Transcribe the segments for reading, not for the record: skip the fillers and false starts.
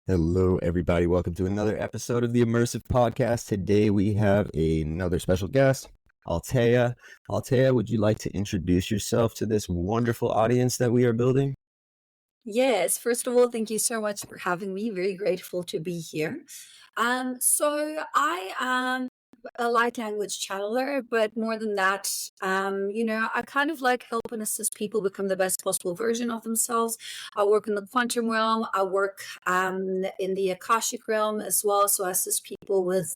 Hello, everybody. Welcome to another episode of the Immersive Podcast. Today we have another special guest, Althea. Althea, would you like to introduce yourself to this wonderful audience that we are building? Yes, first of all, thank you so much for having me. Very grateful to be here. So I am a light language channeler, but more than that, I kind of like help and assist people become the best possible version of themselves. I work in the quantum realm. I work in the Akashic realm as well. So I assist people with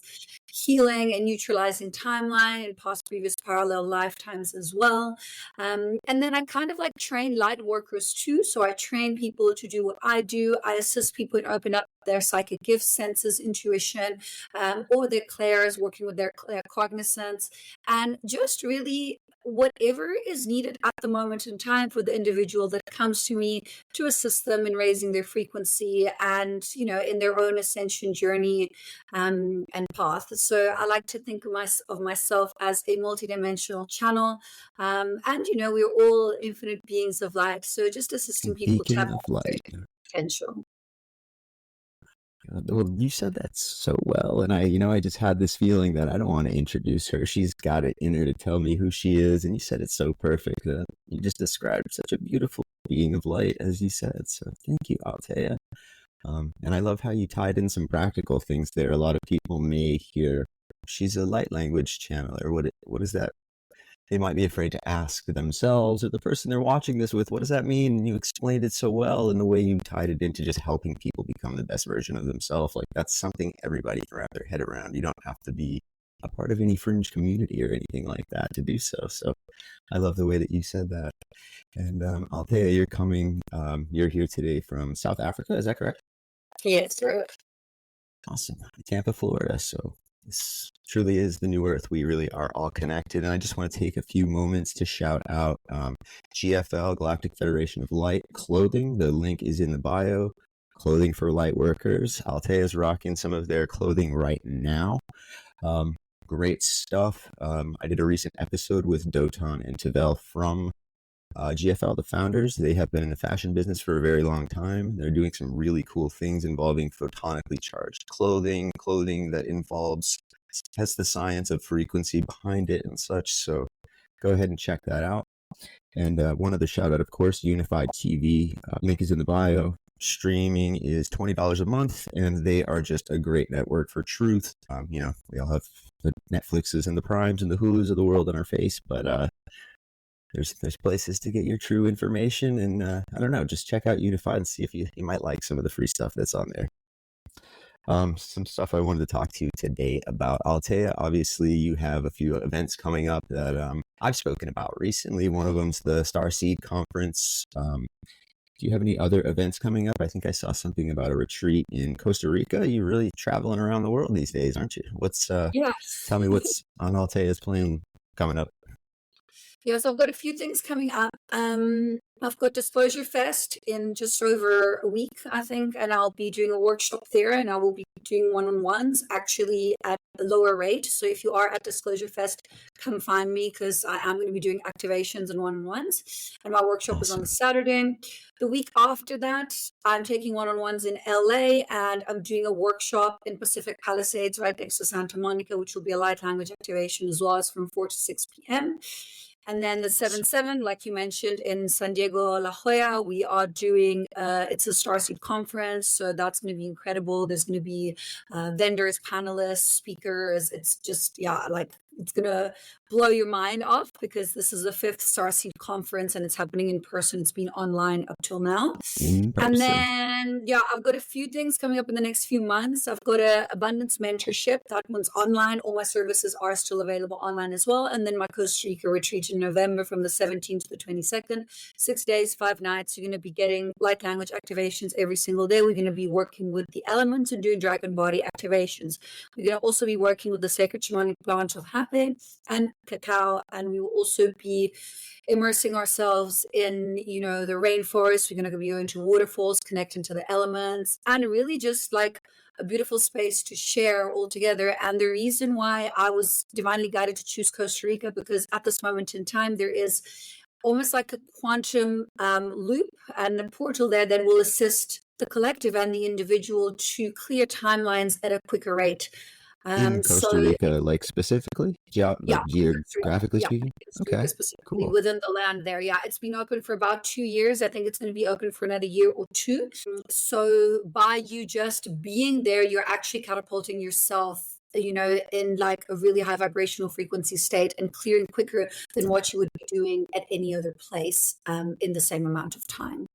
healing and neutralizing timeline and past previous parallel lifetimes as well. And then I kind of like train light workers too. So I train people to do what I do. I assist people to open up their psychic gifts, senses, intuition, or their clairs, working with their cognizance, and just really whatever is needed at the moment in time for the individual that comes to me to assist them in raising their frequency and, in their own ascension journey and path. So I like to think of myself as a multidimensional channel. We're all infinite beings of light. So just assisting people Beacon tap of into their light. potential. Well, you said that so well, and I just had this feeling that I don't want to introduce her. She's got it in her to tell me who she is, and you said it so perfect. You just described such a beautiful being of light, as you said. So thank you, Althea. And I love how you tied in some practical things there. A lot of people may hear she's a light language channeler. What is that? They might be afraid to ask themselves or the person they're watching this with, what does that mean? And you explained it so well in the way you tied it into just helping people become the best version of themselves. Like that's something everybody can wrap their head around. You don't have to be a part of any fringe community or anything like that to do so. So I love the way that you said that. And Althea, you're here today from South Africa. Is that correct? Yes, right. Awesome. Tampa, Florida. So this truly is the new earth. We really are all connected. And I just want to take a few moments to shout out GFL, Galactic Federation of Light clothing. The link is in the bio. Clothing for light workers. Althea is rocking some of their clothing right now. Great stuff. I did a recent episode with Doton and Tavel from GFL, the founders. They have been in the fashion business for a very long time. They're doing some really cool things involving photonically charged clothing that has the science of frequency behind it and such. So go ahead and check that out. And one other shout out, of course, Unified TV. Link is in the bio. Streaming is $20 a month, and they are just a great network for truth. We all have the Netflixes and the Primes and the Hulus of the world on our face, but there's places to get your true information, and I don't know, just check out Unified and see if you might like some of the free stuff that's on there. Some stuff I wanted to talk to you today about. Althea, obviously you have a few events coming up that I've spoken about recently. One of them's the StarSeed Conference. Do you have any other events coming up? I think I saw something about a retreat in Costa Rica. You're really traveling around the world these days, aren't you? Yes. Tell me what's on Althea's plan coming up. Yes, I've got a few things coming up. I've got Disclosure Fest in just over a week, I think, and I'll be doing a workshop there, and I will be doing one-on-ones actually at a lower rate. So if you are at Disclosure Fest, come find me because I am going to be doing activations and one-on-ones, and my workshop is on the Saturday. The week after that, I'm taking one-on-ones in LA, and I'm doing a workshop in Pacific Palisades right next to Santa Monica, which will be a light language activation as well as from 4 to 6 p.m. And then the 7/7, like you mentioned, in San Diego, La Jolla, we are doing, it's a StarSeed Conference. So that's going to be incredible. There's going to be vendors, panelists, speakers. It's just, it's going to blow your mind off because this is the 5th StarSeed Conference and it's happening in person. It's been online up till now. And then, I've got a few things coming up in the next few months. I've got an Abundance Mentorship. That one's online. All my services are still available online as well. And then my Costa Rica retreat in November from the 17th to the 22nd. 6 days, 5 nights. You're going to be getting light language activations every single day. We're going to be working with the elements and doing dragon body activations. We're going to also be working with the sacred shamanic plant of Hape and Cacao. And we will also be immersing ourselves in, the rainforest. We're going to be going to waterfalls, connecting to the elements, and really just like a beautiful space to share all together. And the reason why I was divinely guided to choose Costa Rica, because at this moment in time, there is almost like a quantum loop and a portal there that will assist the collective and the individual to clear timelines at a quicker rate. In Costa Rica, like specifically, Yeah, like geographically yeah, speaking. Costa Rica Okay, specifically cool. within the land there. Yeah, it's been open for about 2 years. I think it's going to be open for another year or two. So by you just being there, you're actually catapulting yourself, in like a really high vibrational frequency state and clearing quicker than what you would be doing at any other place in the same amount of time.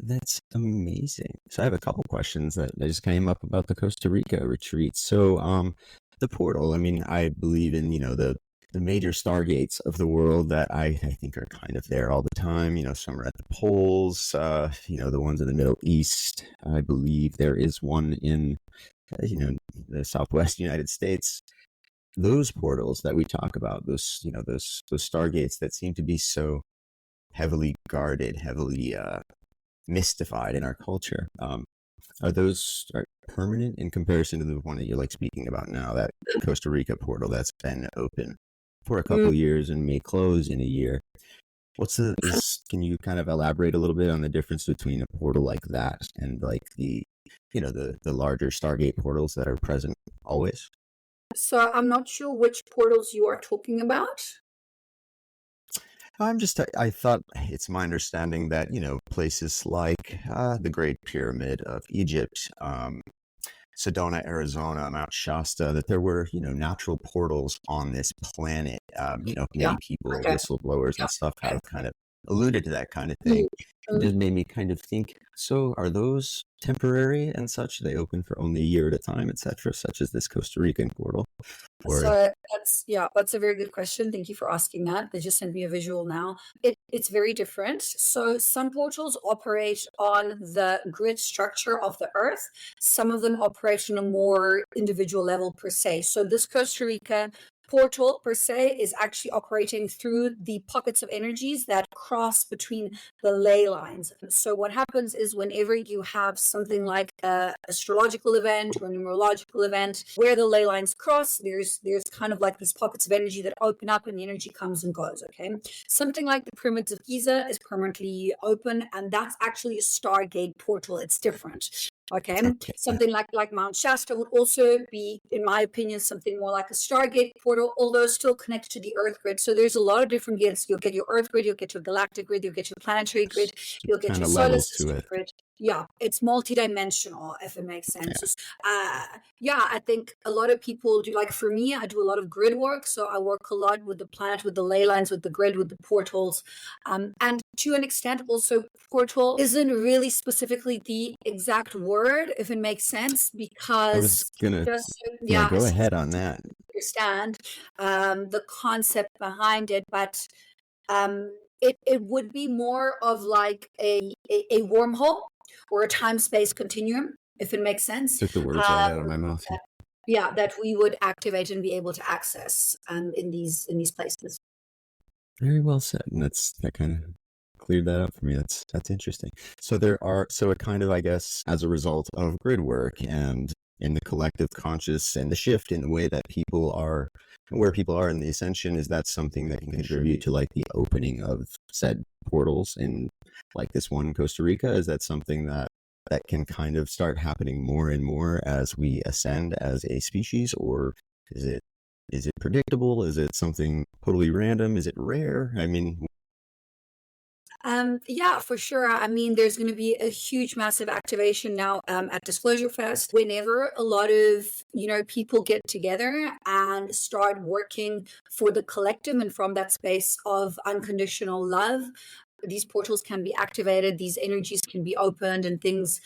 That's amazing. So I have a couple questions that just came up about the Costa Rica retreat. So, the portal. I mean, I believe in the major stargates of the world that I think are kind of there all the time. Some are at the poles. The ones in the Middle East. I believe there is one in the Southwest United States. Those portals that we talk about, those stargates that seem to be so heavily guarded, heavily mystified in our culture. Are those permanent in comparison to the one that you're like speaking about now, that Costa Rica portal that's been open for a couple of years and may close in a year? Can you kind of elaborate a little bit on the difference between a portal like that and like the larger Stargate portals that are present always? So I'm not sure which portals you are talking about. I thought it's my understanding that, places like the Great Pyramid of Egypt, Sedona, Arizona, Mount Shasta, that there were, natural portals on this planet. Many people, Okay. whistleblowers and stuff have kind of alluded to that kind of thing. It just made me kind of think, so are those temporary and such? They open for only a year at a time, etc., such as this Costa Rican portal? So that's a very good question. Thank you for asking that. They just sent me a visual now. It's very different. So some portals operate on the grid structure of the Earth. Some of them operate on a more individual level per se. So this Costa Rica portal per se is actually operating through the pockets of energies that cross between the ley lines. So what happens is whenever you have something like a astrological event or a numerological event where the ley lines cross, there's kind of like these pockets of energy that open up and the energy comes and goes. Okay, something like the pyramids of Giza is permanently open, and that's actually a Stargate portal. It's different. Okay. Something like Mount Shasta would also be, in my opinion, something more like a Stargate portal, although still connected to the Earth grid. So there's a lot of different grids. You'll get your Earth grid, you'll get your galactic grid, you'll get your planetary grid, you'll get your solar system grid. Yeah, it's multidimensional, if it makes sense. Yeah. I think a lot of people do, like for me, I do a lot of grid work. So I work a lot with the planet, with the ley lines, with the grid, with the portals. And to an extent, also, portal isn't really specifically the exact word, if it makes sense, because I was gonna go ahead on that. Understand the concept behind it, but it would be more of like a wormhole or a time-space continuum, if it makes sense. Took the words right out of my mouth. Yeah, that we would activate and be able to access in these places. Very well said, and that kind of cleared that up for me. That's interesting. So it kind of, I guess, as a result of grid work and in the collective conscious and the shift in the way that where people are in the ascension, is that something that can contribute to like the opening of said portals in like this one in Costa Rica? Is that something that can kind of start happening more and more as we ascend as a species, or is it predictable? Is it something totally random? Is it rare? I mean, yeah, for sure. I mean, there's going to be a huge, massive activation now at Disclosure Fest. Whenever a lot of, people get together and start working for the collective and from that space of unconditional love, these portals can be activated, these energies can be opened, and things,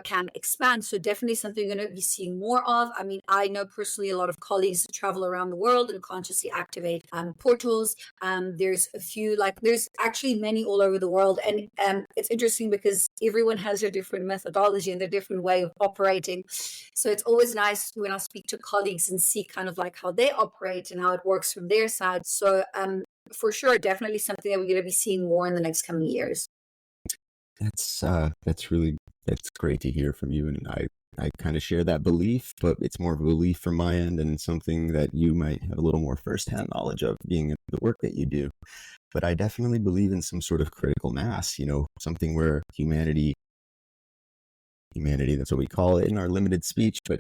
can expand. So definitely something you're going to be seeing more of. I mean, I know personally a lot of colleagues that travel around the world and consciously activate portals. There's a few, there's actually many all over the world. And it's interesting because everyone has their different methodology and their different way of operating. So it's always nice when I speak to colleagues and see kind of like how they operate and how it works from their side. So for sure, definitely something that we're going to be seeing more in the next coming years. That's great to hear from you, and I kind of share that belief, but it's more of a belief from my end and something that you might have a little more firsthand knowledge of, being in the work that you do. but I definitely believe in some sort of critical mass, something where humanity, that's what we call it in our limited speech, but,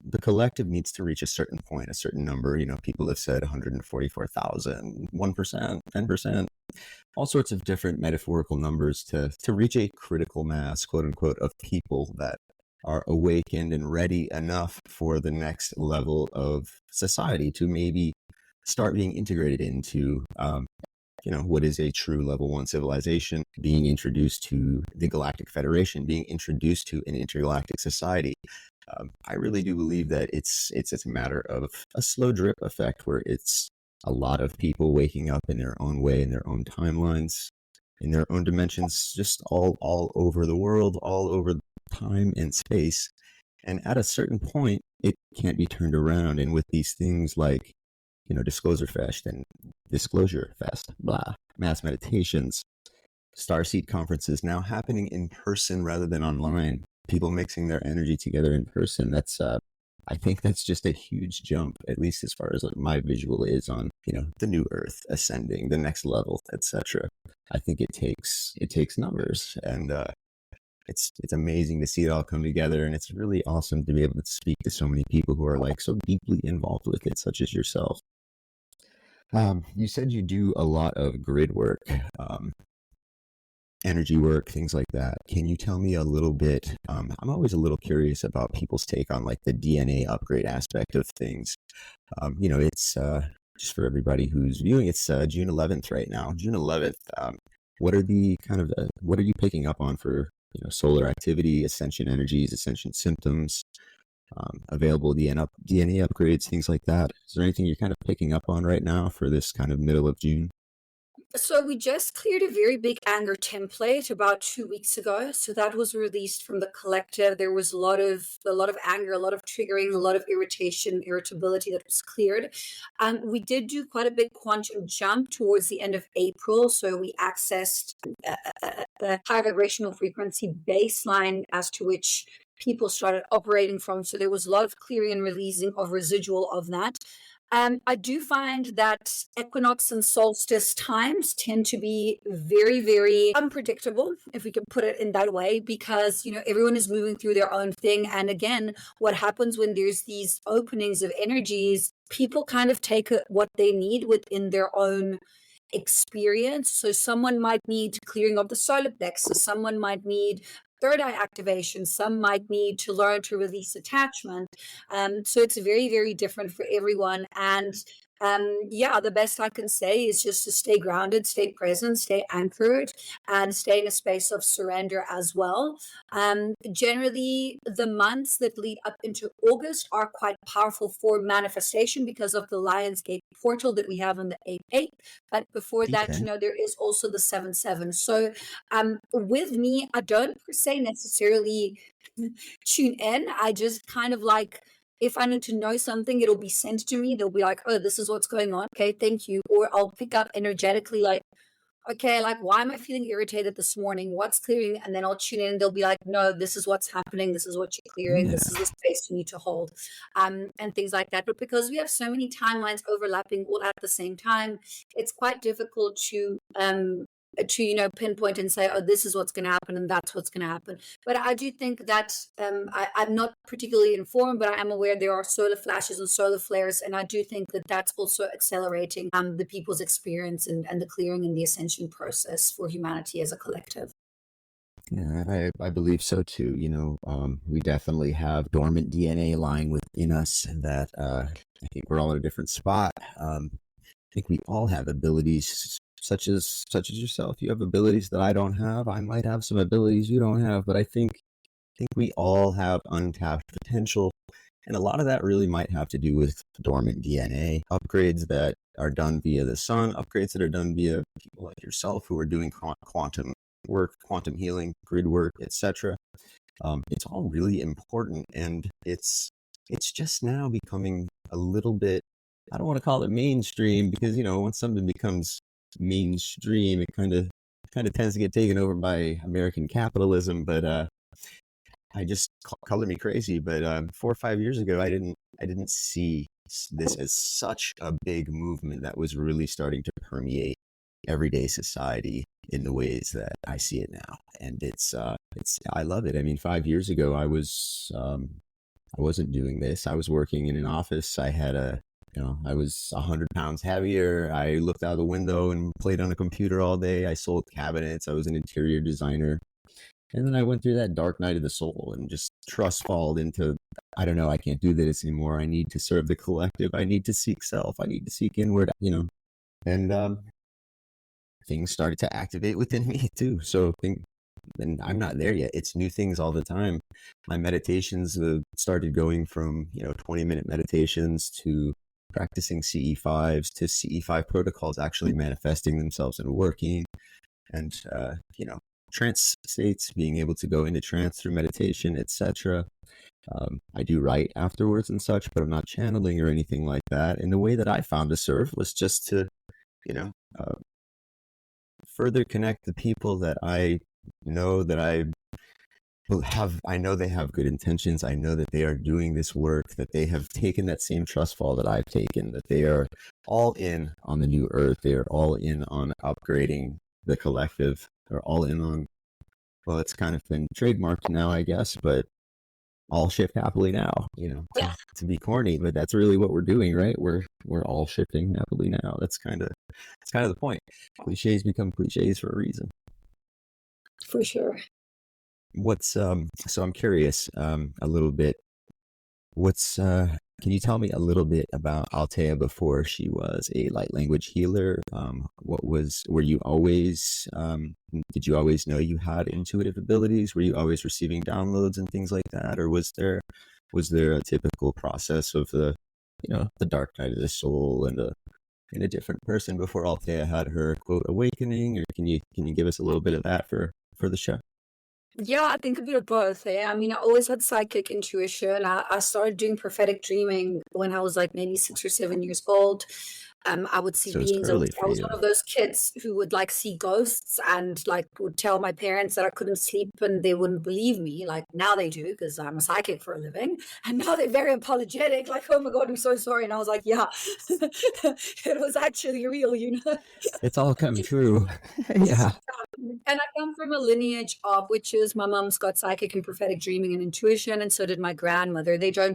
the collective needs to reach a certain point, a certain number. People have said 144,000, 1%, 10%, all sorts of different metaphorical numbers to reach a critical mass, quote unquote, of people that are awakened and ready enough for the next level of society to maybe start being integrated into, what is a true level 1 civilization, being introduced to the Galactic Federation, being introduced to an intergalactic society. I really do believe that it's a matter of a slow drip effect where it's a lot of people waking up in their own way, in their own timelines, in their own dimensions, just all over the world, all over time and space. And at a certain point, it can't be turned around. And with these things like, Disclosure Fest, blah, mass meditations, StarSeed conferences now happening in person rather than online, people mixing their energy together in person. That's, I think that's just a huge jump, at least as far as my visual is on, the new Earth ascending, the next level, etc. I think it takes numbers, and it's amazing to see it all come together, and it's really awesome to be able to speak to so many people who are so deeply involved with it, such as yourself. You said you do a lot of grid work, energy work, things like that. Can you tell me a little bit? I'm always a little curious about people's take on the DNA upgrade aspect of things. It's just for everybody who's viewing, it's June 11th right now. June 11th. What are what are you picking up on for solar activity, ascension energies, ascension symptoms, available DNA upgrades, things like that? Is there anything you're kind of picking up on right now for this kind of middle of June? So we just cleared a very big anger template about 2 weeks ago. So that was released from the collective. There was a lot of anger, a lot of triggering, a lot of irritability that was cleared. We did do quite a big quantum jump towards the end of April. So we accessed the high vibrational frequency baseline as to which people started operating from. So there was a lot of clearing and releasing of residual of that. I do find that equinox and solstice times tend to be very, very unpredictable, if we can put it in that way, because, everyone is moving through their own thing. And again, what happens when there's these openings of energies, people kind of take what they need within their own experience. So someone might need clearing of the solar plexus, someone might need third eye activation, some might need to learn to release attachment. So it's very, very different for everyone. And the best I can say is just to stay grounded, stay present, stay anchored, and stay in a space of surrender as well. Generally, the months that lead up into August are quite powerful for manifestation because of the Lionsgate portal that we have on the 8/8. But before that, Okay. there is also the 7/7. So with me, I don't per se necessarily tune in. I just kind of if I need to know something, it'll be sent to me. They'll be like, oh, this is what's going on. Okay, thank you. Or I'll pick up energetically, okay, why am I feeling irritated this morning? What's clearing? And then I'll tune in. They'll be like, no, this is what's happening. This is what you're clearing. This is the space you need to hold, and things like that. But because we have so many timelines overlapping all at the same time, it's quite difficult to pinpoint and say, oh, this is what's going to happen and that's what's going to happen. But I do think that I'm not particularly informed, but I am aware there are solar flashes and solar flares, and I do think that that's also accelerating the people's experience and the clearing and the ascension process for humanity as a collective. Yeah, I believe so too. We definitely have dormant DNA lying within us that I think we're all in a different spot. I think we all have abilities such as yourself. You have abilities that I don't have. I might have some abilities you don't have, but I think we all have untapped potential. And a lot of that really might have to do with dormant DNA upgrades that are done via the sun, upgrades that are done via people like yourself who are doing quantum work, quantum healing, grid work, etc. It's all really important, and it's just now becoming a little bit, I don't want to call it mainstream, because once something becomes mainstream, it kind of tends to get taken over by American capitalism. But I just color me crazy, but 4 or 5 years ago, I didn't see this as such a big movement that was really starting to permeate everyday society in the ways that I see it now. And I love it. I mean, 5 years ago, I wasn't doing this. I was working in an office. I was 100 pounds heavier. I looked out the window and played on a computer all day. I sold cabinets. I was an interior designer. And then I went through that dark night of the soul and just trust falled into, I don't know, I can't do this anymore. I need to serve the collective. I need to seek self. I need to seek inward, and things started to activate within me too. And I'm not there yet. It's new things all the time. My meditations started going from, 20-minute meditations to practicing CE5s to CE5 protocols actually manifesting themselves and working. And, trance states, being able to go into trance through meditation, etc. I do write afterwards and such, but I'm not channeling or anything like that. And the way that I found to serve was just to, further connect the people that I know I know they have good intentions. I know that they are doing this work, that they have taken that same trust fall that I've taken, that they are all in on the new earth. They are all in on upgrading the collective. They're all in on, well, it's kind of been trademarked now, I guess, but all shift happily now, to be corny, but that's really what we're doing, right? We're all shifting happily now. It's kind of the point. Cliches become cliches for a reason. For sure. So I'm curious, a little bit, can you tell me a little bit about Althea before she was a light language healer? Were you always, did you always know you had intuitive abilities? Were you always receiving downloads and things like that? Or was there a typical process of the dark night of the soul and a different person before Althea had her quote awakening? Or can you give us a little bit of that for the show? Yeah, I think a bit of both. I mean, I always had psychic intuition. I started doing prophetic dreaming when I was like maybe 6 or 7 years old. I would see beings. I was one of those kids who would like see ghosts and like would tell my parents that I couldn't sleep and they wouldn't believe me. Like now they do because I'm a psychic for a living. And now they're very apologetic. Like, oh my God, I'm so sorry. And I was like, yeah, it was actually real, It's all come true. Yeah. And I come from a lineage of witches. My mom's got psychic and prophetic dreaming and intuition, and so did my grandmother. They're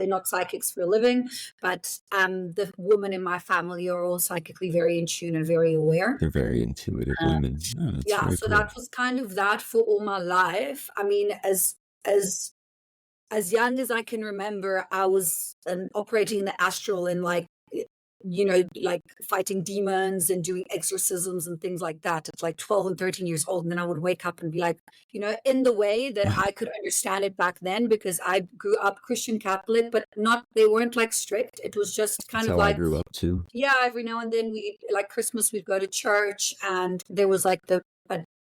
not psychics for a living, but the women in my family are all psychically very in tune and very aware. They're very intuitive women. Yeah, so cool. That was kind of that for all my life. I mean, as young as I can remember, I was operating in the astral and like fighting demons and doing exorcisms and things like that at like 12 and 13 years old. And then I would wake up and be like, in the way that I could understand it back then, because I grew up Christian Catholic, but they weren't like strict. It was just kind of like, I grew up too. Yeah. Every now and then like Christmas, we'd go to church and there was like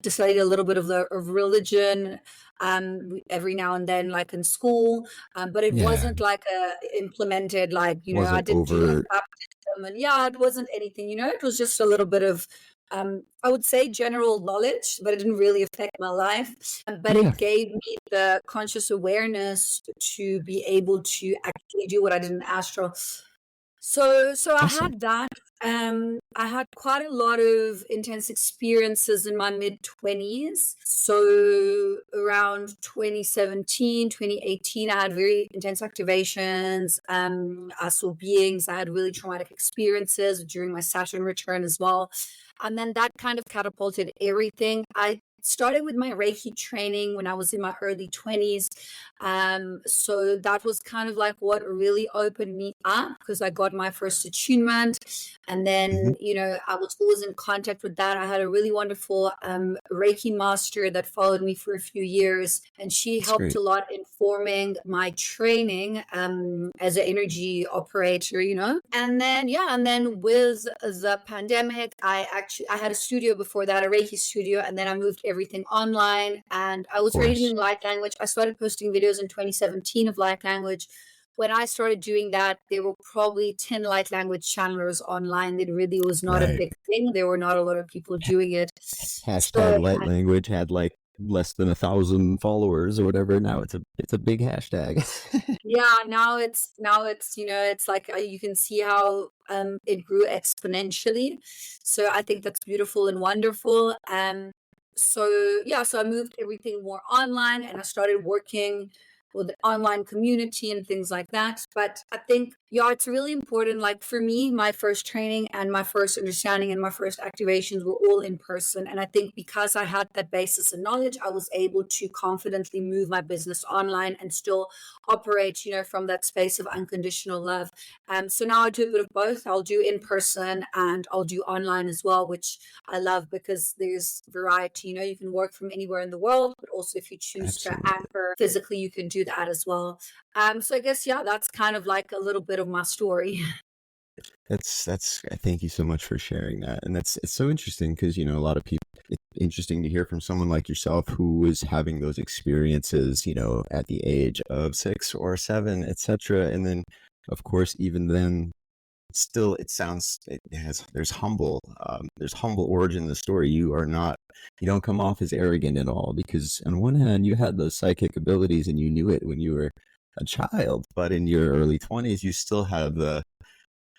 decided a little bit of religion every now and then, like in school, but it wasn't like implemented, like I didn't do baptism, and it wasn't anything. It was just a little bit of I would say general knowledge, but it didn't really affect my life. But it gave me the conscious awareness to be able to actually do what I did in astral. So awesome. I had that. I had quite a lot of intense experiences in my mid-20s. So around 2017, 2018, I had very intense activations. I saw beings. I had really traumatic experiences during my Saturn return as well. And then that kind of catapulted everything. I started with my Reiki training when I was in my early 20s. So that was kind of like what really opened me up, because I got my first attunement. And then, I was always in contact with that. I had a really wonderful Reiki master that followed me for a few years. And she helped a lot in forming my training as an energy operator, And then, with the pandemic, I had a studio before that, a Reiki studio. And then I moved everything online, and I was reading light language. I started posting videos in 2017 of light language. When I started doing that, there were probably 10 light language channelers online. It really was not a big thing. There were not a lot of people doing it. Hashtag light language had like less than 1,000 followers or whatever. Now it's a big hashtag. Yeah, now it's it's like you can see how it grew exponentially. So I think that's beautiful and wonderful. So yeah, so I moved everything more online and I started working with the online community and things like that. But I think yeah, it's really important. Like for me, my first training and my first understanding and my first activations were all in person. And I think because I had that basis of knowledge, I was able to confidently move my business online and still operate, from that space of unconditional love. So now I do a bit of both. I'll do in person and I'll do online as well, which I love because there's variety. You can work from anywhere in the world, but also if you choose to Absolutely. anchor physically, you can do that as well. So I guess, yeah, that's kind of like a little bit of my story. That's thank you so much for sharing that. And it's so interesting because, a lot of people, it's interesting to hear from someone like yourself who was having those experiences, at the age of 6 or 7, etc. And then, of course, even then, still, there's humble origin in the story. You don't come off as arrogant at all because on one hand, you had those psychic abilities and you knew it when you were a child, but in your early 20s, you still have the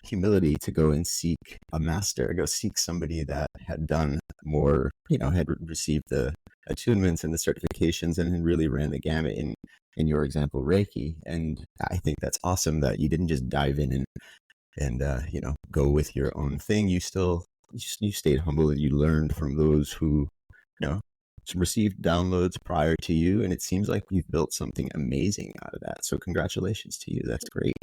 humility to go and seek a master, go seek somebody that had done more, had received the attunements and the certifications and really ran the gamut in your example, Reiki. And I think that's awesome that you didn't just dive in and go with your own thing. You stayed humble and you learned from those who, you know, received downloads prior to you. And it seems like you've built something amazing out of that. So congratulations to you. That's great.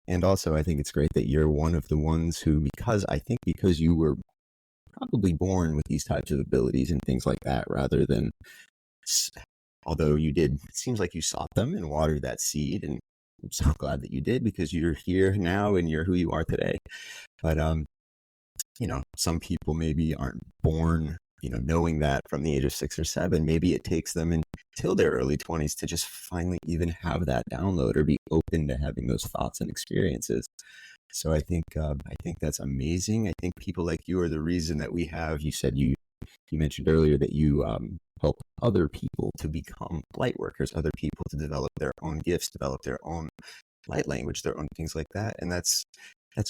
And also, I think it's great that you're one of the ones who, because you were probably born with these types of abilities and things like that, rather than, although it seems like you sought them and watered that seed. And I'm so glad that you did because you're here now and you're who you are today. But, some people maybe aren't born, knowing that from the age of 6 or 7. Maybe it takes them until their early 20s to just finally even have that download or be open to having those thoughts and experiences. So I think that's amazing. I think people like you are the reason that we have. You said you mentioned earlier that you help other people to become light workers, other people to develop their own gifts, develop their own light language, their own things like that. And that's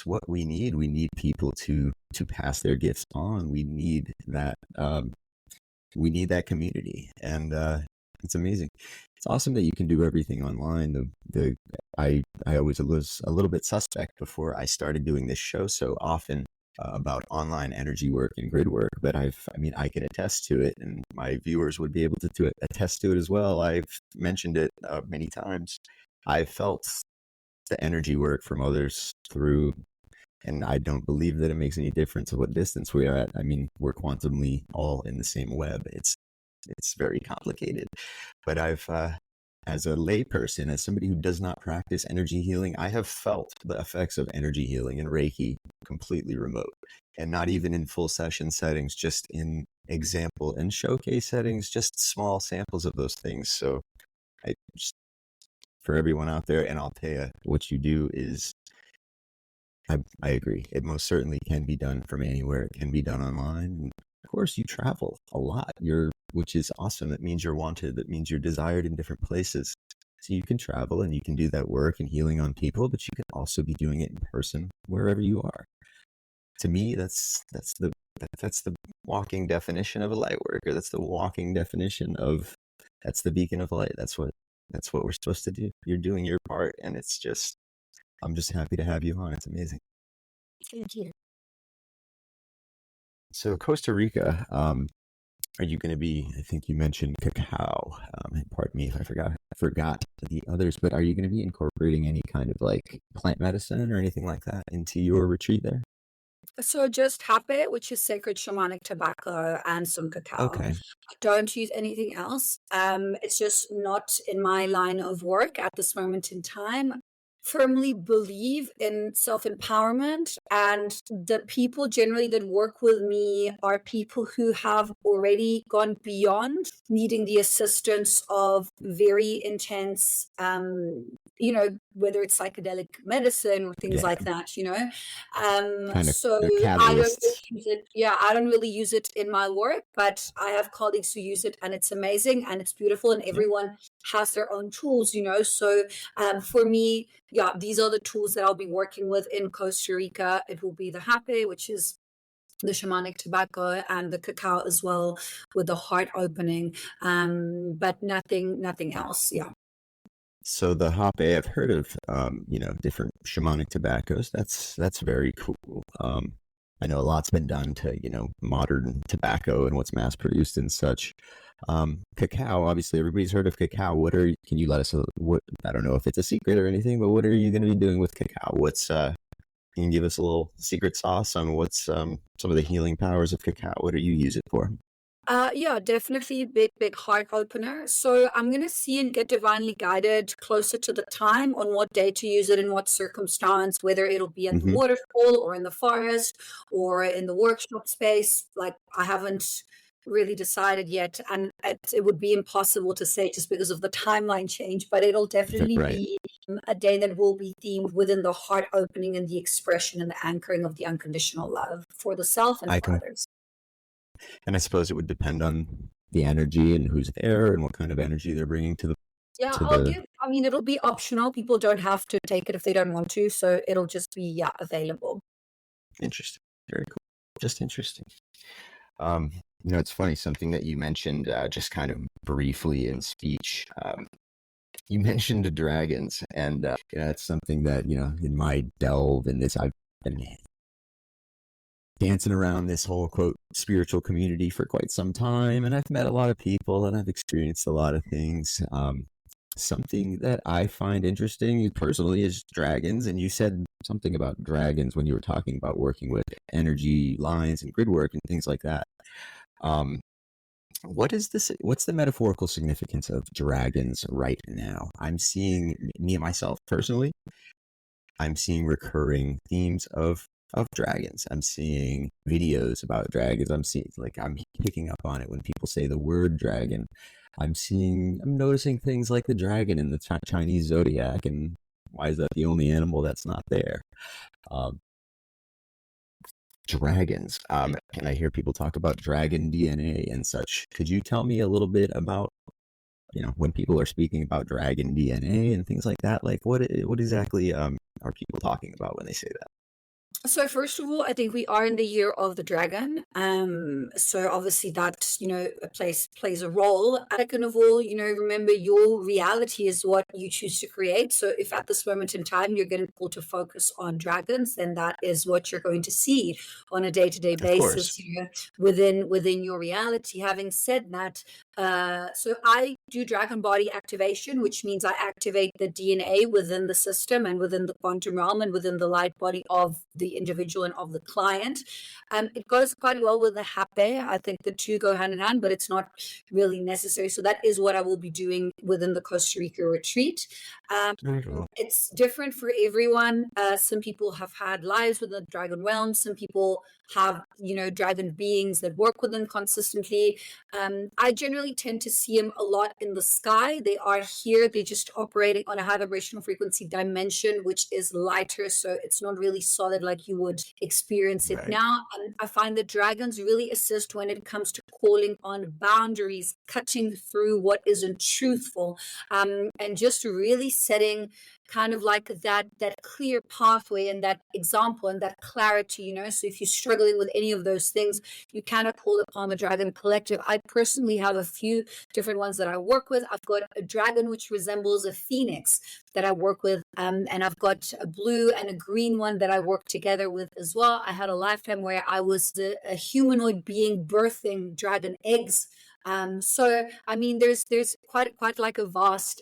what we need. We need people to pass their gifts on. We need that. We need that community, and it's amazing. It's awesome that you can do everything online. I always was a little bit suspect before I started doing this show so often about online energy work and grid work, but I can attest to it, and my viewers would be able to attest to it as well. I've mentioned it many times. I've felt the energy work from others through, and I don't believe that it makes any difference of what distance we are at. I mean, we're quantumly all in the same web. It's very complicated, but I've as a layperson, as somebody who does not practice energy healing, I have felt the effects of energy healing and Reiki completely remote, and not even in full session settings, just in example and showcase settings, just small samples of those things. So I just, for everyone out there, and Althea, what you do is, I agree. It most certainly can be done from anywhere. It can be done online. And of course, you travel a lot, which is awesome. That means you're wanted. That means you're desired in different places. So you can travel and you can do that work and healing on people, but you can also be doing it in person wherever you are. To me, that's the walking definition of a light worker. That's the walking definition of, that's the beacon of light. That's what we're supposed to do. You're doing your part, and I'm just happy to have you on. It's amazing. Thank you. So Costa Rica, are you going to be, I think you mentioned cacao. Pardon me if I forgot the others, but are you going to be incorporating any kind of like plant medicine or anything like that into your retreat there? So just hape, which is sacred shamanic tobacco, and some cacao. Okay. I don't use anything else. It's just not in my line of work at this moment in time. Firmly believe in self-empowerment, and the people generally that work with me are people who have already gone beyond needing the assistance of very intense whether it's psychedelic medicine or things Yeah, like that, kind of So they're I don't really catalysts. use it. Yeah, I don't really use it in my work, but I have colleagues who use it, and it's amazing and it's beautiful, and Yeah. everyone has their own tools, So for me, yeah, these are the tools that I'll be working with in Costa Rica. It will be the hape, which is the shamanic tobacco, and the cacao as well, with the heart opening, but nothing else. Yeah. So the hape, I've heard of, different shamanic tobaccos. That's very cool. I know a lot's been done to, modern tobacco and what's mass produced and such. Cacao, obviously, everybody's heard of cacao. Can you let us, what, I don't know if it's a secret or anything, but what are you going to be doing with cacao? Can you give us a little secret sauce on what's, some of the healing powers of cacao? What do you use it for? Yeah, definitely big heart opener. So I'm gonna see and get divinely guided closer to the time on what day to use it, in what circumstance, whether it'll be at the Hmm. waterfall or in the forest or in the workshop space. Like, I haven't really decided yet, and it would be impossible to say just because of the timeline change. But it'll definitely Right. be a day that will be themed within the heart opening and the expression and the anchoring of the unconditional love for the self and I for can, others. and I suppose it would depend on the energy and who's there and what kind of energy they're bringing to the Yeah, to the I mean, it'll be optional. People don't have to take it if they don't want to. So it'll just be, yeah, available. Interesting. Very cool. Just interesting. Um, it's funny, something that you mentioned, just kind of briefly in speech. You mentioned the dragons, and it's something that, in my delve in this, I've been dancing around this whole quote spiritual community for quite some time, and I've met a lot of people and I've experienced a lot of things. Something that I find interesting personally is dragons, and you said something about dragons when you were talking about working with energy lines and grid work and things like that. Um, what's the metaphorical significance of dragons right now? I'm seeing, me and myself personally, I'm seeing recurring themes of dragons. I'm seeing videos about dragons. I'm picking up on it when people say the word dragon. I'm noticing things like the dragon in the Chinese zodiac, and why is that the only animal that's not there? Um, Dragons. And I hear people talk about dragon DNA and such. Could you tell me a little bit about, when people are speaking about dragon DNA and things like that? Like, what exactly are people talking about when they say that? So first of all, I think we are in the year of the dragon. So obviously that, plays a role. Second of all, remember, your reality is what you choose to create. So if at this moment in time you're getting pulled to focus on dragons, then that is what you're going to see on a day-to-day Of course. basis, within your reality. Having said that, so I do dragon body activation, which means I activate the DNA within the system and within the quantum realm and within the light body of the individual and of the client. It goes quite well with the hape. I think the two go hand in hand, but it's not really necessary. So that is what I will be doing within the Costa Rica retreat. Um, Very cool. it's different for everyone. Some people have had lives within the dragon realm. Some people have, dragon beings that work with them consistently. I generally tend to see them a lot in the sky. They are here. They're just operating on a high vibrational frequency dimension, which is lighter. So it's not really solid like you would experience it Right. now. And I find that dragons really assist when it comes to calling on boundaries, cutting through what isn't truthful, and just really setting kind of like that clear pathway and that example and that clarity. So if you're struggling with any of those things, you cannot call upon the Dragon Collective. I personally have a few different ones that I work with. I've got a dragon which resembles a phoenix that I work with, and I've got a blue and a green one that I work together with as well. I had a lifetime where I was a humanoid being birthing dragon eggs. So I mean, there's quite like a vast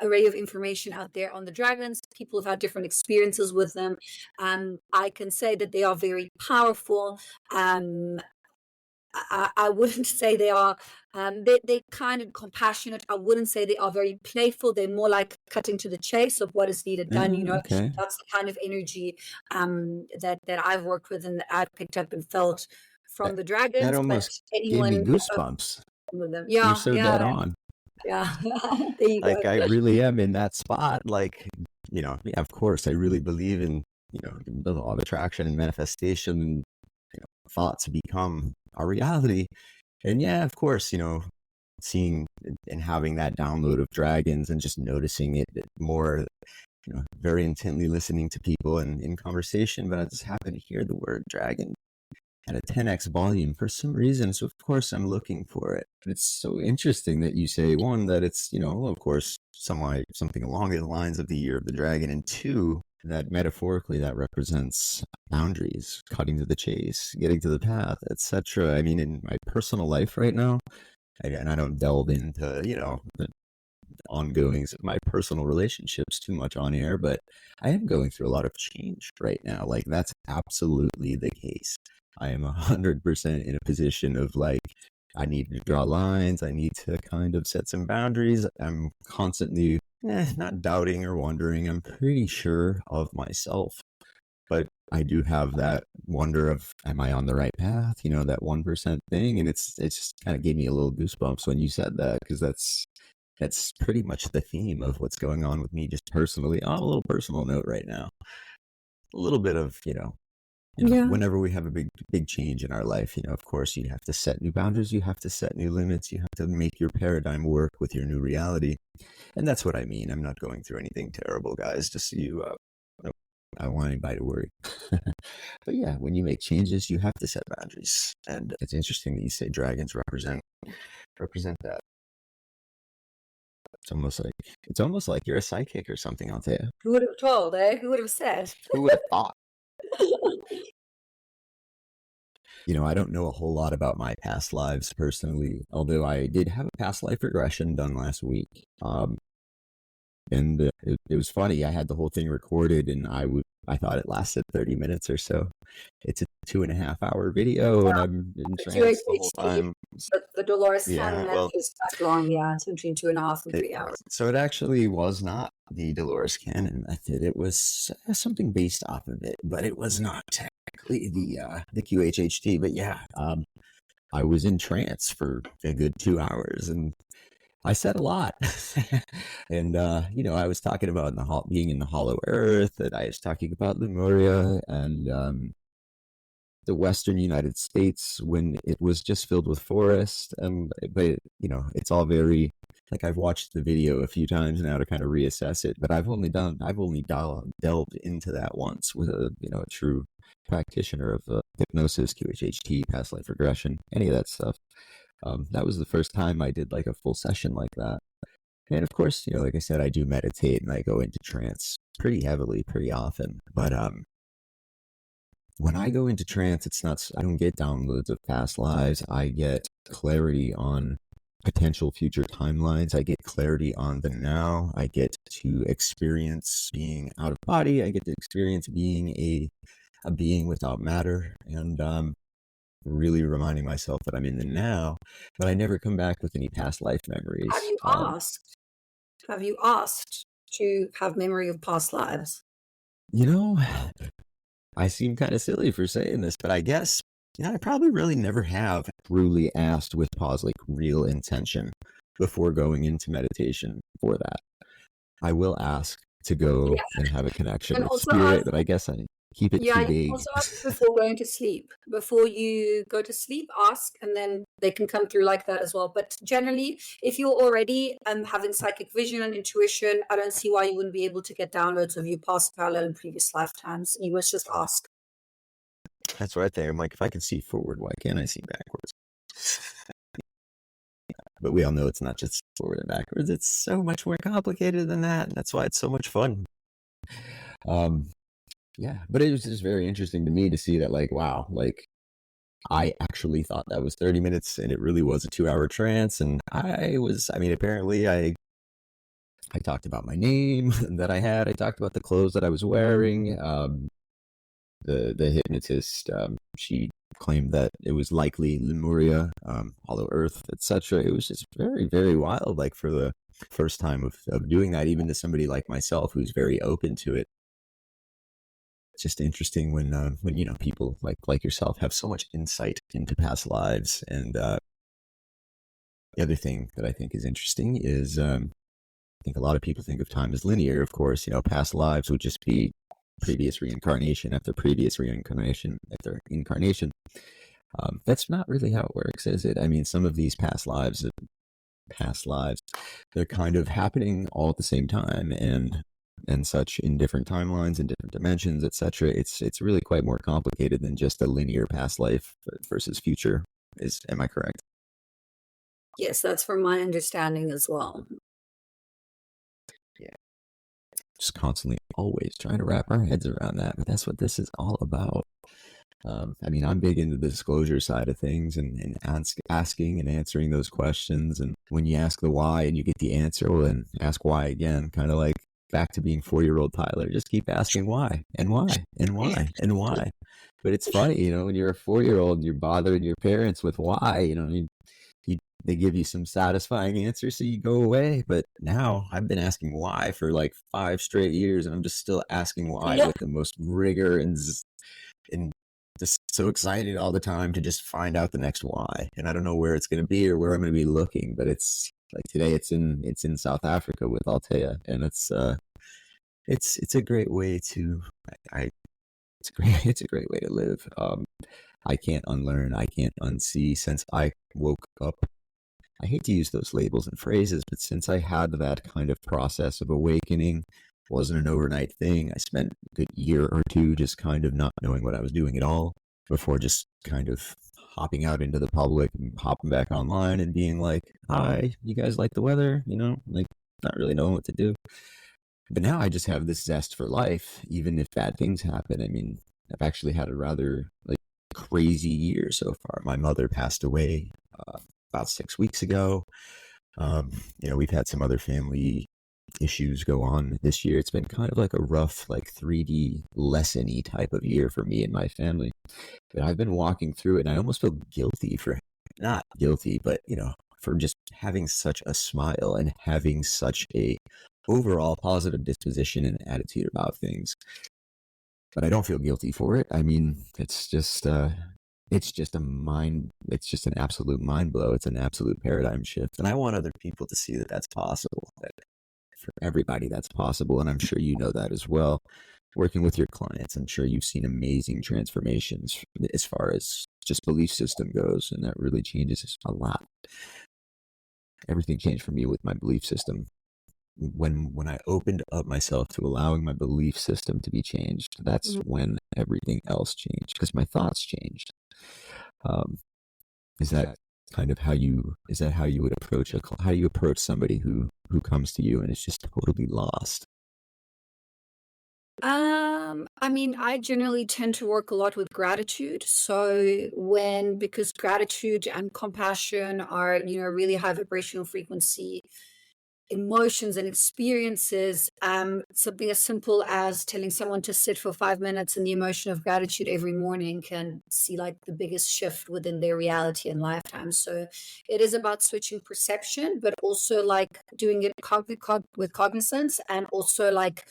array of information out there on the dragons. People have had different experiences with them. I can say that they are very powerful. I wouldn't say they are, they kind of compassionate. I wouldn't say they are very playful. They're more like cutting to the chase of what is needed done. Okay. That's the kind of energy that I've worked with and that I've picked up and felt from That the that dragons. But almost gave me anyone goosebumps. with them, You're yeah, so dead yeah. on. Yeah. There you go. Like, I really am in that spot. Like, yeah, of course, I really believe in, the law of attraction and manifestation, and, thoughts become our reality. And yeah, of course, seeing and having that download of dragons and just noticing it more, very intently listening to people and in conversation. But I just happen to hear the word dragon at a 10x volume for some reason. So of course I'm looking for it. But it's so interesting that you say, one, that it's, of course, something along the lines of the year of the dragon, and two, that metaphorically that represents boundaries, cutting to the chase, getting to the path, etc. I mean, in my personal life right now, and I don't delve into, the ongoings of my personal relationships too much on air, but I am going through a lot of change right now. Like, that's absolutely the case. I am 100% in a position of like, I need to draw lines. I need to kind of set some boundaries. I'm constantly not doubting or wondering. I'm pretty sure of myself, but I do have that wonder of, am I on the right path? That 1% thing. And it's just kind of gave me a little goosebumps when you said that, because that's pretty much the theme of what's going on with me just personally. On a little personal note right now, a little bit of, Yeah. whenever we have a big change in our life, of course, you have to set new boundaries, you have to set new limits, you have to make your paradigm work with your new reality. And that's what I mean. I'm not going through anything terrible, guys, just so you, I don't want anybody to worry. But yeah, when you make changes, you have to set boundaries. And it's interesting that you say dragons represent that. It's almost like you're a psychic or something, Althea. Who would have told, eh? Who would have said? Who would have thought? I don't know a whole lot about my past lives personally, although I did have a past life regression done last week. And it was funny. I had the whole thing recorded, and I thought it lasted 30 minutes or so. It's a 2.5-hour video, and I'm in trance the whole time. The Dolores Yeah, Cannon well, is that long, yeah. It's between 2.5 and 3 hours. So it actually was not the Dolores Cannon method. It was something based off of it, but it was not technically the QHHT. But yeah, I was in trance for a good 2 hours, and I said a lot. And I was talking about being in the Hollow Earth, and I was talking about Lemuria and the Western United States when it was just filled with forest. But it's all very, like, I've watched the video a few times now to kind of reassess it, but I've only delved into that once with a true practitioner of hypnosis, QHHT, past life regression, any of that stuff. That was the first time I did like a full session like that. And of course, like I said, I do meditate and I go into trance pretty heavily, pretty often. But when I go into trance, I don't get downloads of past lives. I get clarity on potential future timelines. I get clarity on the now. I get to experience being out of body. I get to experience being a being without matter. And really reminding myself that I'm in the now, but I never come back with any past life memories. Have you asked to have memory of past lives? I seem kind of silly for saying this, but I guess, I probably really never have truly asked with real intention before going into meditation for that. I will ask to go and have a connection with spirit, but I guess I keep it too vague. Also ask before going to sleep. Before you go to sleep, ask, and then they can come through like that as well. But generally, if you're already having psychic vision and intuition, I don't see why you wouldn't be able to get downloads of your past, parallel, and previous lifetimes. You must just ask. That's right there. I'm like, if I can see forward, why can't I see backwards? But we all know it's not just forward and backwards. It's so much more complicated than that. That's why it's so much fun. Yeah, but it was just very interesting to me to see that, like, wow, like, I actually thought that was 30 minutes and it really was a 2-hour trance. And apparently I talked about my name that I had. I talked about the clothes that I was wearing. The hypnotist, she claimed that it was likely Lemuria, Hollow Earth, etc. It was just very, very wild, like, for the first time of doing that, even to somebody like myself who's very open to it. It's just interesting when people like yourself have so much insight into past lives, and The other thing that I think is interesting is I think a lot of people think of time as linear. Of course, past lives would just be previous reincarnation after previous reincarnation after incarnation. That's not really how it works, is it? I mean, some of these past lives, they're kind of happening all at the same time and such in different timelines and different dimensions, etc. It's really quite more complicated than just a linear past life versus future. Am I correct? Yes, that's from my understanding as well. Yeah. Just constantly, always trying to wrap our heads around that, but that's what this is all about. I mean, I'm big into the disclosure side of things and asking and answering those questions. And when you ask the why and you get the answer, well, then ask why again, kind of like back to being 4-year-old Tyler. Just keep asking why and why and why and why. But it's funny, when you're a 4-year-old, you're bothering your parents with why, they give you some satisfying answers, so you go away. But now I've been asking why for like 5 straight years, and I'm just still asking why with the most rigor and just so excited all the time to just find out the next why. And I don't know where it's going to be or where I'm going to be looking, but it's like today it's in South Africa with Althea, and it's a great way to it's a great way to live. I can't unlearn, I can't unsee. Since I woke up, I hate to use those labels and phrases, but since I had that kind of process of awakening, wasn't an overnight thing. I spent a good year or two just kind of not knowing what I was doing at all before just kind of hopping out into the public and hopping back online and being like, hi, you guys like the weather? Like not really knowing what to do. But now I just have this zest for life, even if bad things happen. I mean, I've actually had a rather like crazy year so far. My mother passed away about 6 weeks ago. We've had some other family issues go on this year. It's been kind of like a rough, like 3D lesson-y type of year for me and my family. But I've been walking through it, and I almost feel guilty not guilty, but for just having such a smile and having such a overall positive disposition and attitude about things. But I don't feel guilty for it. I mean, it's just an absolute mind blow. It's an absolute paradigm shift. And I want other people to see that that's possible. That for everybody, that's possible. And I'm sure you know that as well. Working with your clients, I'm sure you've seen amazing transformations as far as just belief system goes. And that really changes a lot. Everything changed for me with my belief system. When I opened up myself to allowing my belief system to be changed, that's when everything else changed, because my thoughts changed. Is that kind of how you would approach how do you approach somebody who comes to you and is just totally lost? I mean, I generally tend to work a lot with gratitude. So because gratitude and compassion are, really high vibrational frequency emotions and experiences, something as simple as telling someone to sit for 5 minutes in the emotion of gratitude every morning can see like the biggest shift within their reality and lifetime. So it is about switching perception, but also like doing it with cognizance, and also like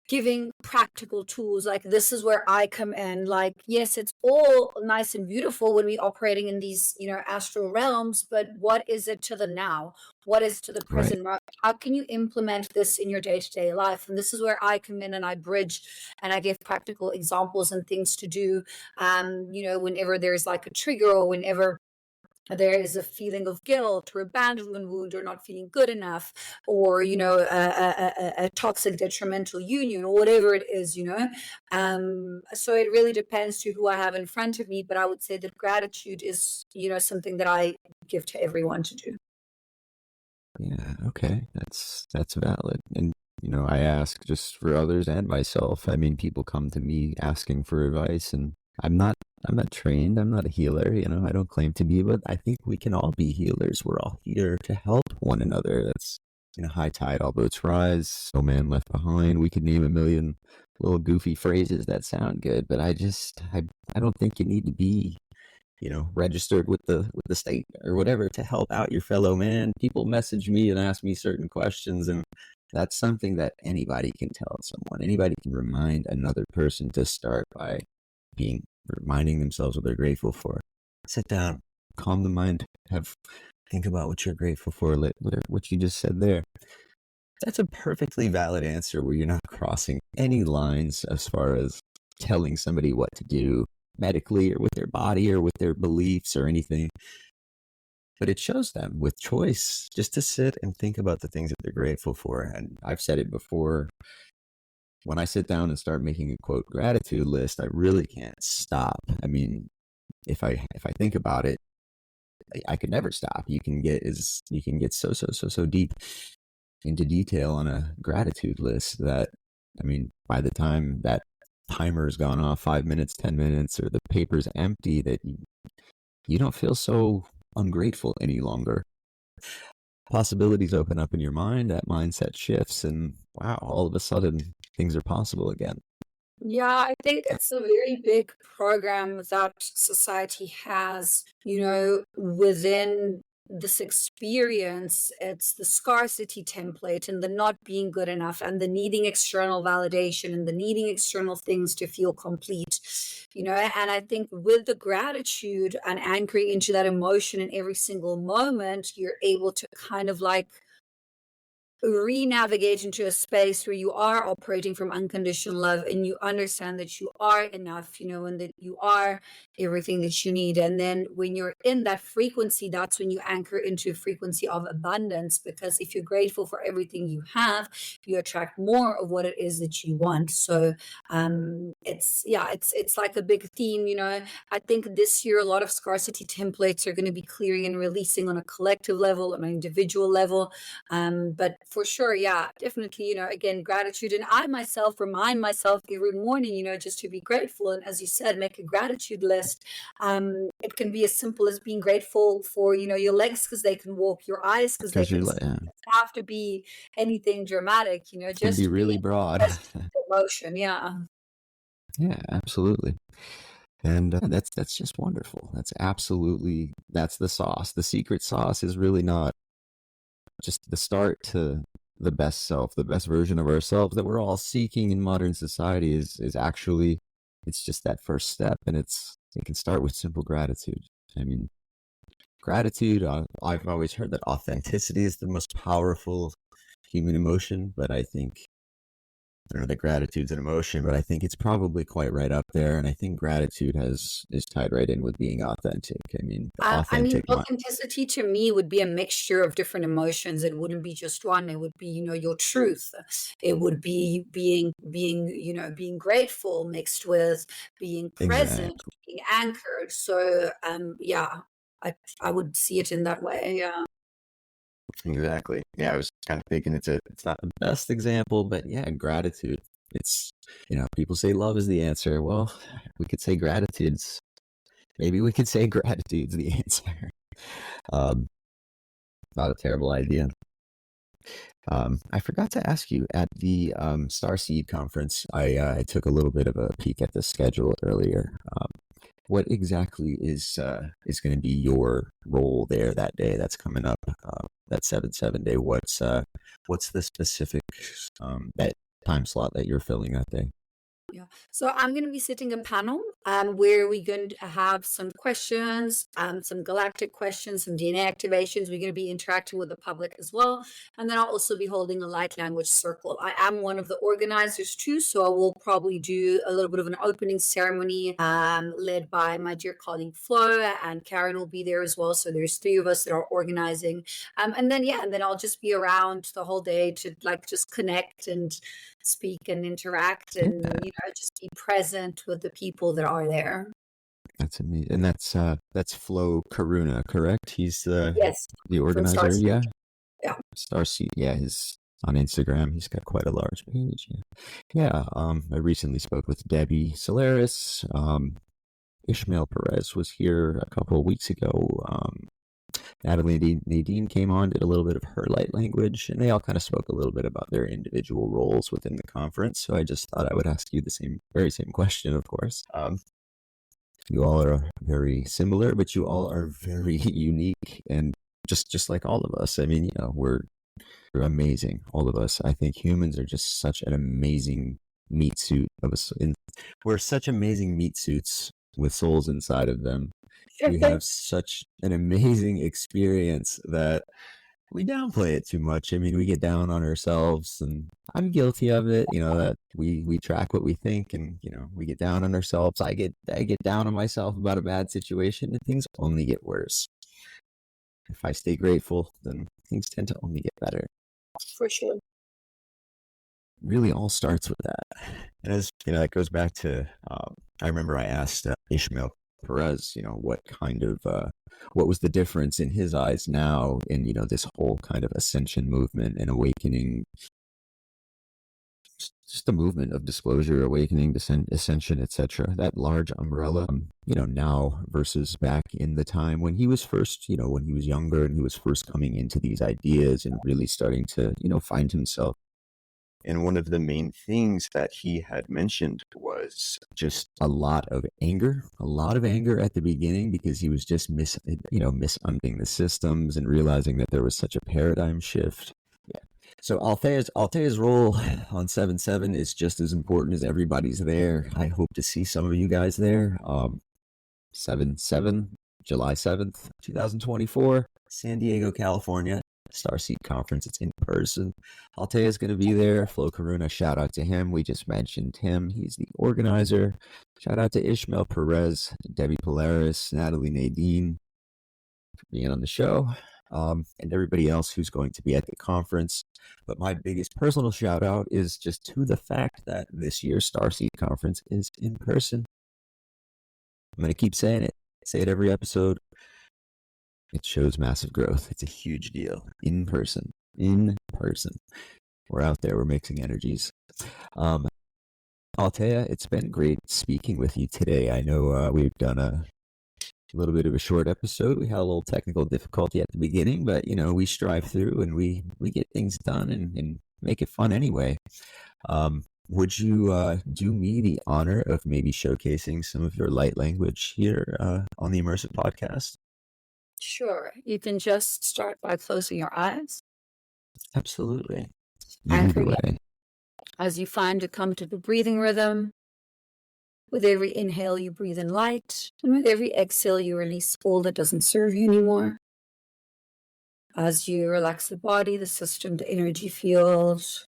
giving practical tools. Like, this is where I come in. Like, yes, it's all nice and beautiful when we're operating in these, astral realms, but what is it to the now? What is to the present moment? How can you implement this in your day-to-day life? And this is where I come in and I bridge and I give practical examples and things to do, whenever there's like a trigger, or whenever there is a feeling of guilt or abandonment wound, or not feeling good enough, or a toxic detrimental union, or whatever it is. So it really depends to who I have in front of me, but I would say that gratitude is something that I give to everyone to do. Yeah, okay, that's valid. And I ask just for others and myself. I mean, people come to me asking for advice, and I'm not trained. I'm not a healer. I don't claim to be, but I think we can all be healers. We're all here to help one another. That's, high tide, all boats rise. No man left behind. We could name a million little goofy phrases that sound good, but I don't think you need to be, registered with the state or whatever to help out your fellow man. People message me and ask me certain questions, and that's something that anybody can tell someone. Anybody can remind another person to start by reminding themselves what they're grateful for. Sit down, calm the mind, have think about what you're grateful for, what you just said there. That's a perfectly valid answer where you're not crossing any lines as far as telling somebody what to do medically or with their body or with their beliefs or anything. But it shows them with choice just to sit and think about the things that they're grateful for. And I've said it before, when I sit down and start making a quote gratitude list, I really can't stop. I mean, if I think about it, I could never stop. You can get so deep into detail on a gratitude list that, I mean, by the time that timer's gone off 5 minutes, 10 minutes, or the paper's empty, that you don't feel so ungrateful any longer. Possibilities open up in your mind, that mindset shifts, and wow, all of a sudden things are possible again. Yeah, I think it's a very big program that society has, within this experience. It's the scarcity template and the not being good enough and the needing external validation and the needing external things to feel complete, and I think with the gratitude and anchoring into that emotion in every single moment, you're able to kind of like re-navigate into a space where you are operating from unconditional love and you understand that you are enough, and that you are everything that you need. And then when you're in that frequency, that's when you anchor into a frequency of abundance, because if you're grateful for everything you have, you attract more of what it is that you want. So it's like a big theme. I think this year a lot of scarcity templates are going to be clearing and releasing on a collective level, on an individual level. But for sure, yeah, definitely, again, gratitude. And I myself remind myself every morning, just to be grateful. And as you said, make a gratitude list. It can be as simple as being grateful for, your legs because they can walk, your eyes because they can see. It doesn't have to be anything dramatic, It can be really broad. Emotion, yeah. Yeah, absolutely. And that's just wonderful. That's the sauce. The secret sauce is really not just the start to the best self, the best version of ourselves that we're all seeking in modern society is actually, it's just that first step. And it can start with simple gratitude. I mean, gratitude, I've always heard that authenticity is the most powerful human emotion, but I don't know that gratitude's an emotion, but I think it's probably quite right up there. And I think gratitude is tied right in with being authentic. I mean, authenticity to me would be a mixture of different emotions. It wouldn't be just one. It would be, your truth. It would be being grateful mixed with being present, exactly. Being anchored. So, I would see it in that way. Yeah. Exactly. Yeah, I was kind of thinking it's not the best example, but yeah, gratitude. It's, people say love is the answer. Well, we could say gratitude's the answer. Not a terrible idea. I forgot to ask you, at the StarSeed Conference, I took a little bit of a peek at the schedule earlier. What exactly is going to be your role there that day that's coming up, that 7/7 day? What's the specific that time slot that you're filling that day? Yeah. So I'm going to be sitting a panel where we're going to have some questions, some galactic questions, some DNA activations. We're going to be interacting with the public as well. And then I'll also be holding a light language circle. I am one of the organizers too, so I will probably do a little bit of an opening ceremony led by my dear colleague Flo, and Karen will be there as well. So there's 3 of us that are organizing. And then I'll just be around the whole day to just connect and speak and interact and just be present with the people that are there. That's amazing. And that's Flo Karuna, correct? He's the organizer. Yeah. StarSeed. Yeah, he's on Instagram. He's got quite a large page. Yeah. I recently spoke with Debbie Solaris. Ishmael Perez was here a couple of weeks ago. Natalie Nadine came on, did a little bit of her light language, and they all kind of spoke a little bit about their individual roles within the conference. So I just thought I would ask you the very same question, of course. You all are very similar, but you all are very unique, and just like all of us. I mean, we're amazing, all of us. I think humans are just such an amazing meat suit of us. We're such amazing meat suits with souls inside of them. we have such an amazing experience that we downplay it too much. I mean, we get down on ourselves, and I'm guilty of it. That we track what we think, and we get down on ourselves. I get down on myself about a bad situation, and things only get worse. If I stay grateful, then things tend to only get better. For sure. Really, all starts with that, and as that goes back to. I remember I asked Ishmael Perez, what was the difference in his eyes now in this whole kind of ascension movement and awakening, just a movement of disclosure, awakening, ascension, etc. That large umbrella, now versus back in the time when he was first, when he was younger and he was first coming into these ideas and really starting to, find himself. And one of the main things that he had mentioned was just a lot of anger at the beginning, because he was just misunderstanding the systems and realizing that there was such a paradigm shift. Yeah. So Althea's role on 7/7 is just as important as everybody's there. I hope to see some of you guys there. 7/7, July 7th, 2024, San Diego, California. StarSeed Conference. It's in person. Althea is going to be there. Flo Karuna, shout out to him. We just mentioned him. He's the organizer. Shout out to Ishmael Perez, Debbie Polaris, Natalie Nadine for being on the show, and everybody else who's going to be at the conference. But my biggest personal shout out is just to the fact that this year's StarSeed Conference is in person. I'm going to keep saying it. Say it every episode. It shows massive growth. It's a huge deal. In person. We're out there. We're mixing energies. Althea, it's been great speaking with you today. I know we've done a little bit of a short episode. We had a little technical difficulty at the beginning, but, we strive through and we get things done and make it fun anyway. Would you do me the honor of maybe showcasing some of your light language here on the Immersive Podcast? Sure. You can just start by closing your eyes. Absolutely. As you find to come to the breathing rhythm, with every inhale you breathe in light, and with every exhale you release all that doesn't serve you anymore. As you relax the body, the system, the energy field,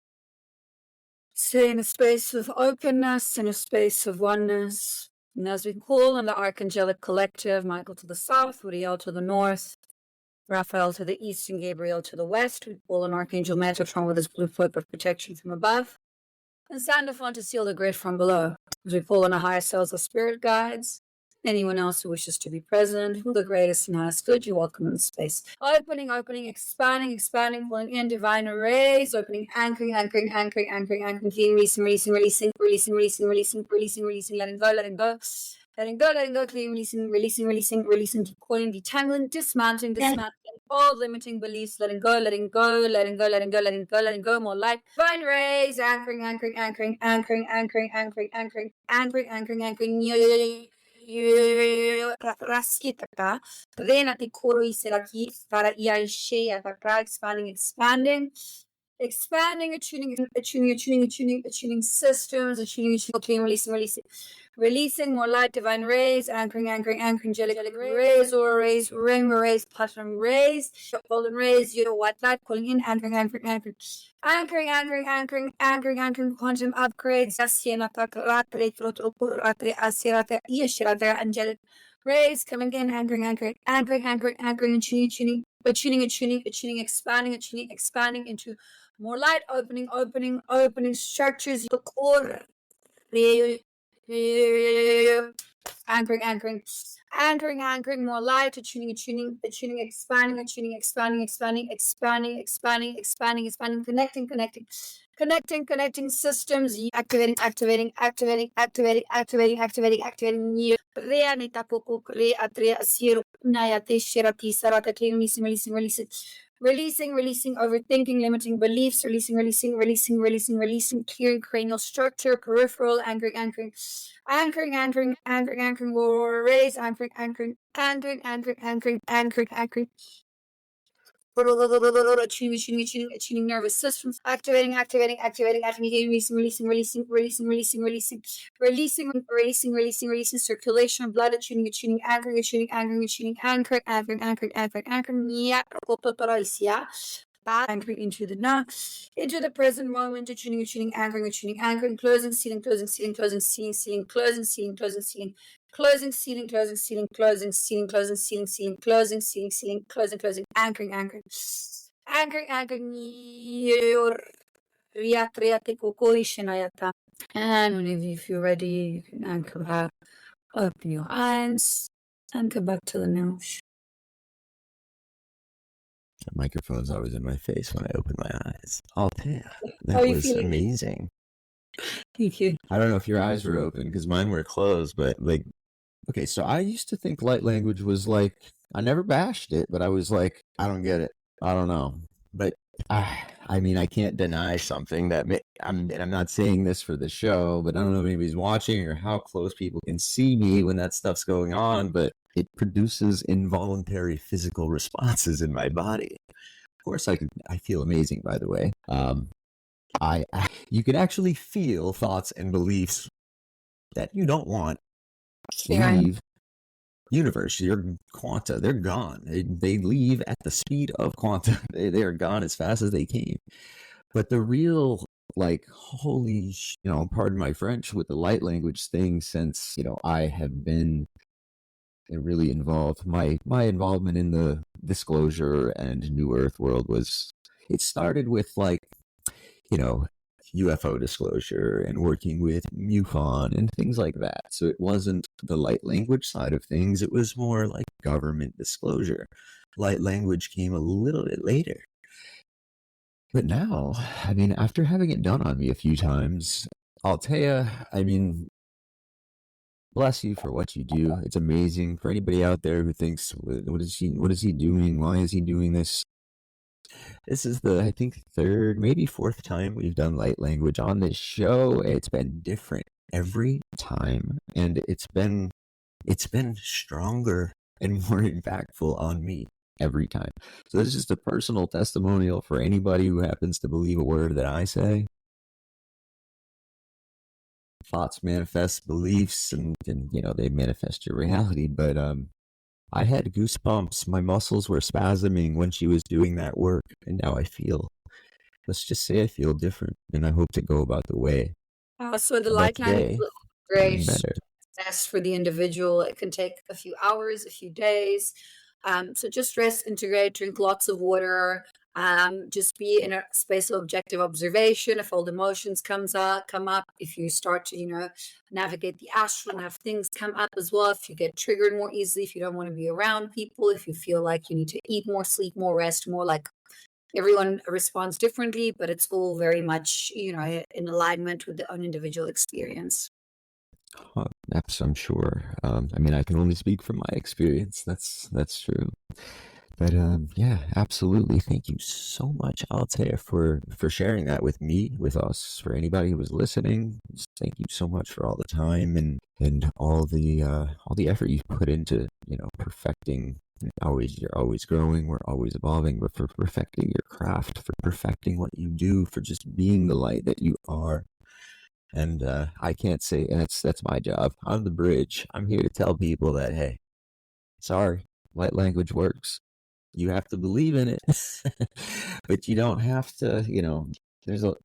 stay in a space of openness, in a space of oneness. And as we call on the Archangelic Collective, Michael to the south, Uriel to the north, Raphael to the east, and Gabriel to the west, we call on Archangel Metatron with his blue cloak of protection from above, and Sandalphon to seal the grid from below. As we call on the higher selves of spirit guides, anyone else who wishes to be present, who the greatest and highest good, you're welcome in the space. Opening, expanding, pulling in divine rays, opening, anchoring, releasing, letting go, clean, releasing, deploying, detangling, dismantling, all limiting beliefs, letting go, more light, divine rays, anchoring, raskitaka, then at the koro iseraki, para iaishea, expanding, attuning systems, releasing more light, divine rays, anchoring, angelic rays, aura rays, rainbow rays, platinum rays, golden rays, white light, calling in, anchoring, quantum upgrades, angelic rays coming in, anchoring, attuning, expanding into more light, opening structures, anchoring, more light, attuning, expanding, connecting systems, activating you. Releasing overthinking, limiting beliefs, releasing, clearing cranial structure, peripheral, anchoring, raise, anchoring, Tuning nervous systems, activating, releasing circulation of blood, anchoring, yeah, anchoring into the now, into the present moment, anchoring, closing, sealing, closing, sealing, closing, sealing, closing, sealing, closing, sealing, closing, sealing, closing, sealing, closing, sealing, closing, sealing, sealing, closing, sealing, closing, anchoring, and whenever you feel ready, you can anchor out, open your eyes, anchor back to the now. The microphone's always in my face when I open my eyes. Althea, How that are you was feeling? amazing. Thank you. I don't know if your eyes were open because mine were closed, but like, okay, so I used to think light language was like, I never bashed it, but I was like, I don't get it. I don't know. But I mean, I can't deny something that and I'm not saying this for the show, but I don't know if anybody's watching or how close people can see me when that stuff's going on, but it produces involuntary physical responses in my body. Of course, I feel amazing, by the way. You can actually feel thoughts and beliefs that you don't want leave universe. Your quanta, they're gone. They leave at the speed of quanta. They are gone as fast as they came. But the real, like, holy, pardon my French, with the light language thing, since I have been really involved. My involvement in the disclosure and New Earth world it started with like UFO disclosure and working with MUFON and things like that. So it wasn't the light language side of things. It was more like government disclosure. Light language came a little bit later. But now, I mean, after having it done on me a few times, Althea, I mean, bless you for what you do. It's amazing. For anybody out there who thinks, what is he doing? Why is he doing this? This is the, I think, third, maybe fourth time we've done light language on this show. It's been different every time, and it's been stronger and more impactful on me every time. So this is just a personal testimonial for anybody who happens to believe a word that I say. Thoughts manifest beliefs, and they manifest your reality. But I had goosebumps. My muscles were spasming when she was doing that work, and now let's just say I feel different, and I hope to go about the way. So the light language is great. Better. Best for the individual. It can take a few hours, a few days. So just rest, integrate, drink lots of water. Just be in a space of objective observation. If old emotions come up, if you start to, navigate the astral and have things come up as well, if you get triggered more easily, if you don't want to be around people, if you feel like you need to eat more, sleep more, rest more, like everyone responds differently, but it's all very much, in alignment with the own individual experience. I'm sure. I mean, I can only speak from my experience. That's true. But yeah, absolutely. Thank you so much, Althea, for sharing that with me, with us, for anybody who was listening. Thank you so much for all the time and all the effort you put into perfecting. You're always growing. We're always evolving. But for perfecting your craft, for perfecting what you do, for just being the light that you are. And I can't say, and that's my job. I'm the bridge. I'm here to tell people that, hey, sorry, light language works. You have to believe in it, but you don't have to,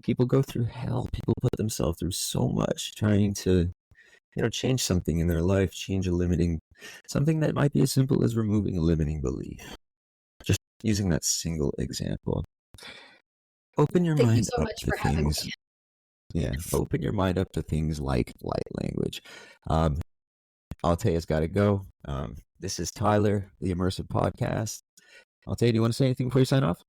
people go through hell. People put themselves through so much trying to, change something in their life, change something that might be as simple as removing a limiting belief. Just using that single example. Open your mind up to things. Yeah, open your mind up to things like light language. Althea's got to go. This is Tyler, the Immersive Podcast. Althea, do you want to say anything before you sign off?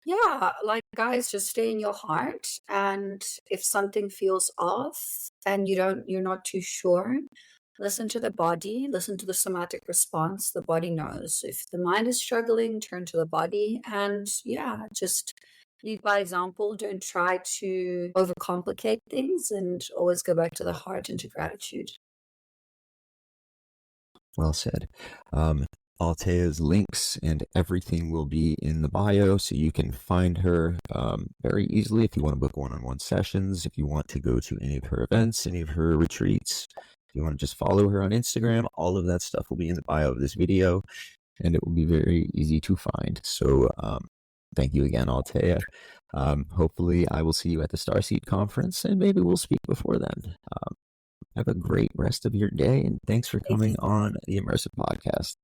Yeah, like guys, just stay in your heart, and if something feels off and you're not too sure, listen to the body, listen to the somatic response. The body knows. If the mind is struggling, turn to the body, and yeah, just lead by example. Don't try to overcomplicate things, and always go back to the heart and to gratitude. Well said. Althea's links and everything will be in the bio, so you can find her very easily if you want to book one-on-one sessions, if you want to go to any of her events, any of her retreats, if you want to just follow her on Instagram. All of that stuff will be in the bio of this video, and it will be very easy to find. So thank you again, Althea. Hopefully I will see you at the StarSeed Conference, and maybe we'll speak before then. Have a great rest of your day, and thanks for coming on the Immersive Podcast.